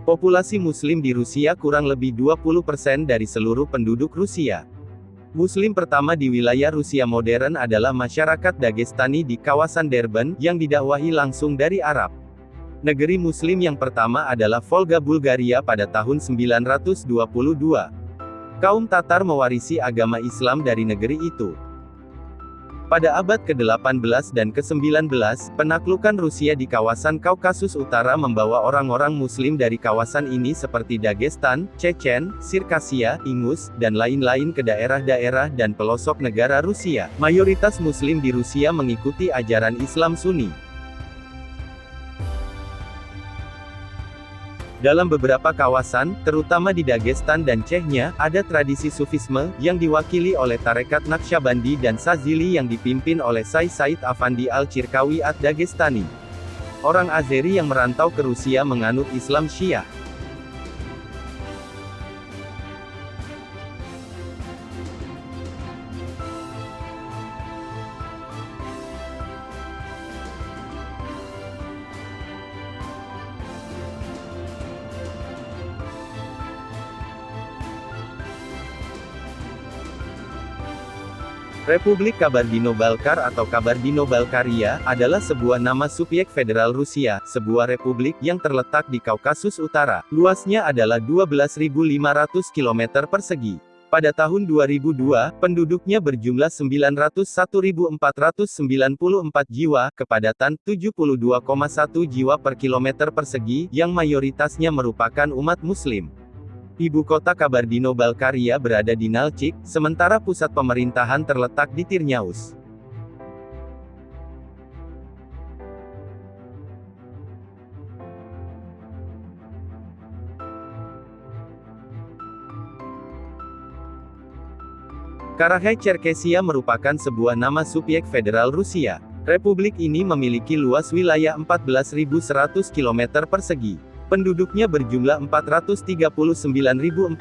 Populasi Muslim di Rusia kurang lebih 20% dari seluruh penduduk Rusia. Muslim pertama di wilayah Rusia modern adalah masyarakat Dagestani di kawasan Derban, yang didakwahi langsung dari Arab. Negeri Muslim yang pertama adalah Volga Bulgaria pada tahun 922. Kaum Tatar mewarisi agama Islam dari negeri itu. Pada abad ke-18 dan ke-19, penaklukan Rusia di kawasan Kaukasus Utara membawa orang-orang Muslim dari kawasan ini seperti Dagestan, Chechen, Sirkasia, Ingus, dan lain-lain ke daerah-daerah dan pelosok negara Rusia. Mayoritas Muslim di Rusia mengikuti ajaran Islam Sunni. Dalam beberapa kawasan, terutama di Dagestan dan Chechnya, ada tradisi Sufisme, yang diwakili oleh Tarekat Naqsyabandi dan Sazili yang dipimpin oleh Syekh Said Afandi Al-Chirkawi Ad-Dagestani. Orang Azeri yang merantau ke Rusia menganut Islam Syiah. Republik Kabardino-Balkar atau Kabardino-Balkaria, adalah sebuah nama subjek federal Rusia, sebuah republik yang terletak di Kaukasus Utara. Luasnya adalah 12.500 km persegi. Pada tahun 2002, penduduknya berjumlah 901.494 jiwa, kepadatan 72,1 jiwa per kilometer persegi, yang mayoritasnya merupakan umat Muslim. Ibu kota Kabardino-Balkaria berada di Nalchik, sementara pusat pemerintahan terletak di Tirnyaus. Karachay-Cherkessia merupakan sebuah nama subjek federal Rusia. Republik ini memiliki luas wilayah 14.100 km persegi. Penduduknya berjumlah 439.470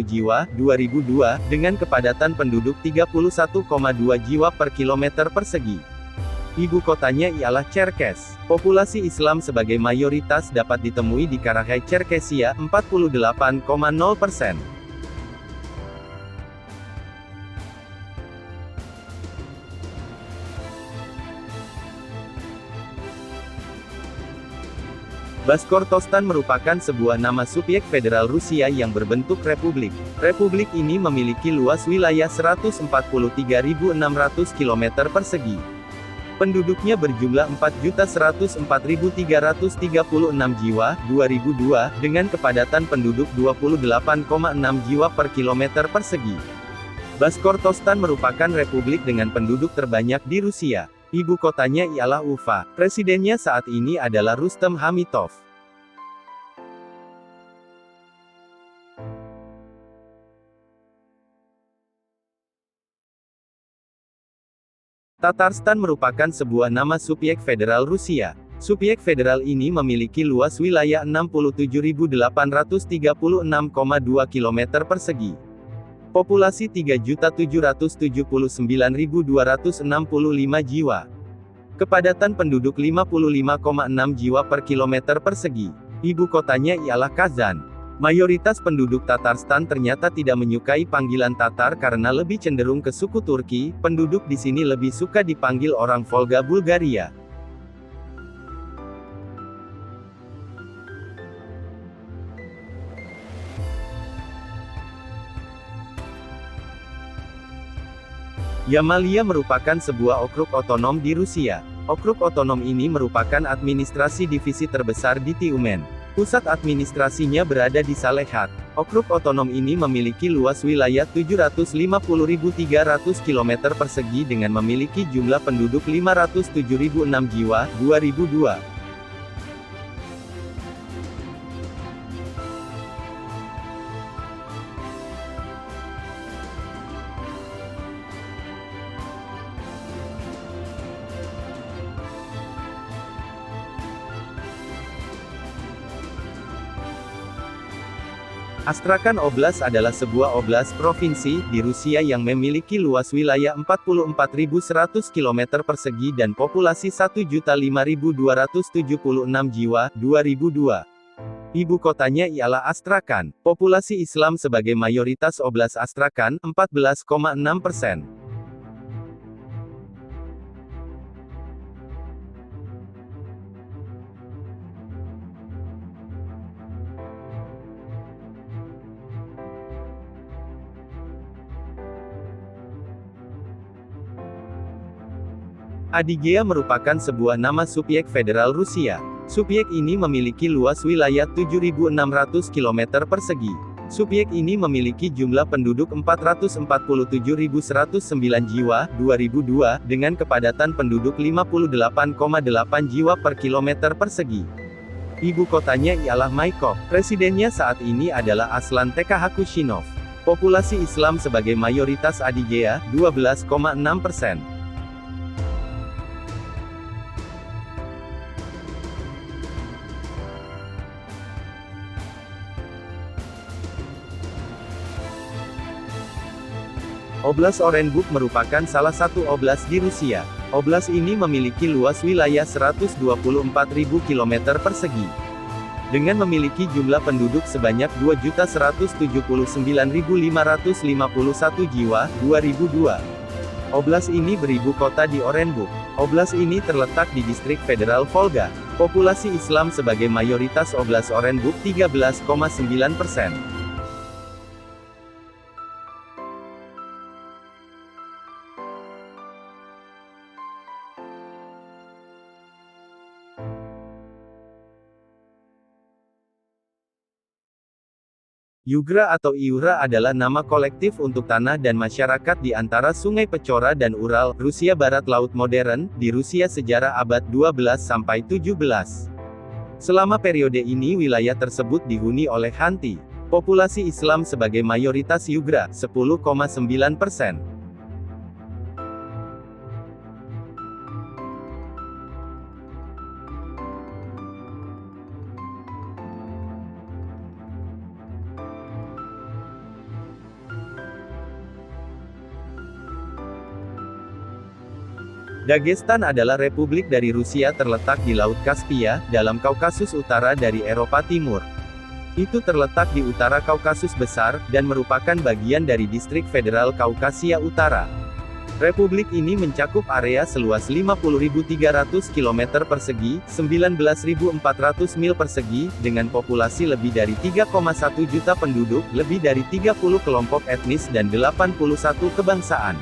jiwa, 2002, dengan kepadatan penduduk 31,2 jiwa per kilometer persegi. Ibu kotanya ialah Cherkess. Populasi Islam sebagai mayoritas dapat ditemui di Karachay-Cherkessia, 48,0%. Bashkortostan merupakan sebuah nama subjek federal Rusia yang berbentuk republik. Republik ini memiliki luas wilayah 143.600 km persegi. Penduduknya berjumlah 4.104.336 jiwa, 2002, dengan kepadatan penduduk 28,6 jiwa per kilometer persegi. Bashkortostan merupakan republik dengan penduduk terbanyak di Rusia. Ibu kotanya ialah Ufa. Presidennya saat ini adalah Rustem Hamitov. Tatarstan merupakan sebuah nama subjek federal Rusia. Subjek federal ini memiliki luas wilayah 67.836,2 km persegi. Populasi 3.779.265 jiwa. Kepadatan penduduk 55,6 jiwa per kilometer persegi. Ibu kotanya ialah Kazan. Mayoritas penduduk Tatarstan ternyata tidak menyukai panggilan Tatar karena lebih cenderung ke suku Turki. Penduduk di sini lebih suka dipanggil orang Volga Bulgaria. Yamalia merupakan sebuah okrug otonom di Rusia. Okrug otonom ini merupakan administrasi divisi terbesar di Tyumen. Pusat administrasinya berada di Salehat. Okrug otonom ini memiliki luas wilayah 750.300 km persegi dengan memiliki jumlah penduduk 507.006 jiwa, 2002. Astrakhan Oblast adalah sebuah oblast provinsi di Rusia yang memiliki luas wilayah 44.100 km persegi dan populasi 1.005.276 jiwa, 2002. Ibu kotanya ialah Astrakhan. Populasi Islam sebagai mayoritas Oblast Astrakhan, 14,6%. Adygea merupakan sebuah nama subjek federal Rusia. Subjek ini memiliki luas wilayah 7.600 km persegi. Subjek ini memiliki jumlah penduduk 447.109 jiwa, 2002, dengan kepadatan penduduk 58,8 jiwa per kilometer persegi. Ibu kotanya ialah Maykop. Presidennya saat ini adalah Aslan Tekhakushinov. Populasi Islam sebagai mayoritas Adygea, 12,6%. Oblast Orenburg merupakan salah satu oblast di Rusia. Oblast ini memiliki luas wilayah 124.000 km persegi. Dengan memiliki jumlah penduduk sebanyak 2.179.551 jiwa, 2002. Oblast ini beribu kota di Orenburg. Oblast ini terletak di distrik federal Volga. Populasi Islam sebagai mayoritas Oblast Orenburg 13,9%. Yugra atau Iura adalah nama kolektif untuk tanah dan masyarakat di antara Sungai Pechora dan Ural, Rusia Barat Laut modern, di Rusia sejarah abad 12–17. Selama periode ini wilayah tersebut dihuni oleh Khanty. Populasi Islam sebagai mayoritas Yugra, 10,9%. Dagestan adalah republik dari Rusia terletak di Laut Kaspia, dalam Kaukasus Utara dari Eropa Timur. Itu terletak di utara Kaukasus Besar, dan merupakan bagian dari distrik federal Kaukasia Utara. Republik ini mencakup area seluas 50.300 km persegi, 19.400 mil persegi, dengan populasi lebih dari 3,1 juta penduduk, lebih dari 30 kelompok etnis dan 81 kebangsaan.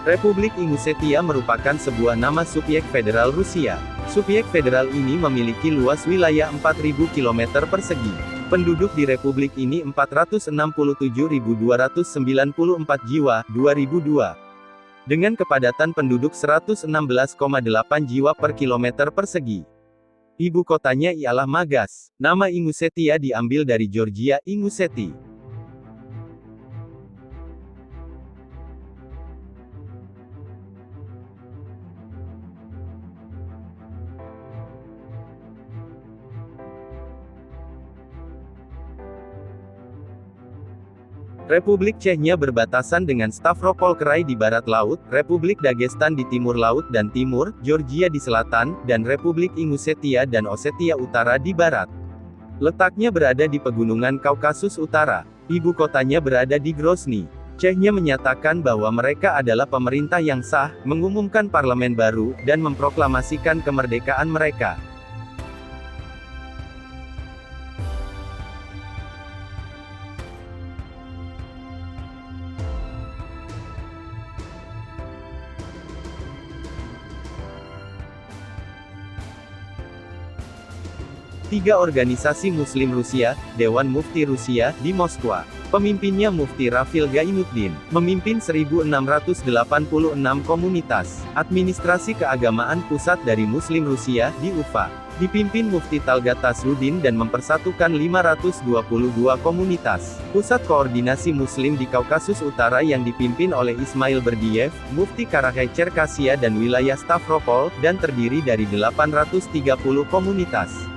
Republik Ingusetia merupakan sebuah nama subjek federal Rusia. Subjek federal ini memiliki luas wilayah 4.000 km persegi. Penduduk di republik ini 467.294 jiwa, 2002. Dengan kepadatan penduduk 116,8 jiwa per kilometer persegi. Ibu kotanya ialah Magas. Nama Ingusetia diambil dari Georgia, Inguseti. Republik Chechnya berbatasan dengan Stavropol Krai di barat laut, Republik Dagestan di timur laut dan timur, Georgia di selatan, dan Republik Ingusetia dan Osetia Utara di barat. Letaknya berada di pegunungan Kaukasus Utara. Ibu kotanya berada di Grozny. Chechnya menyatakan bahwa mereka adalah pemerintah yang sah, mengumumkan parlemen baru, dan memproklamasikan kemerdekaan mereka. Tiga organisasi Muslim Rusia, Dewan Mufti Rusia, di Moskwa. Pemimpinnya Mufti Rafil Gainuddin, memimpin 1686 komunitas. Administrasi keagamaan pusat dari Muslim Rusia, di Ufa. Dipimpin Mufti Talgat Tasruddin dan mempersatukan 522 komunitas. Pusat koordinasi Muslim di Kaukasus Utara yang dipimpin oleh Ismail Berdiev, Mufti Karachay-Cherkassia dan wilayah Stavropol, dan terdiri dari 830 komunitas.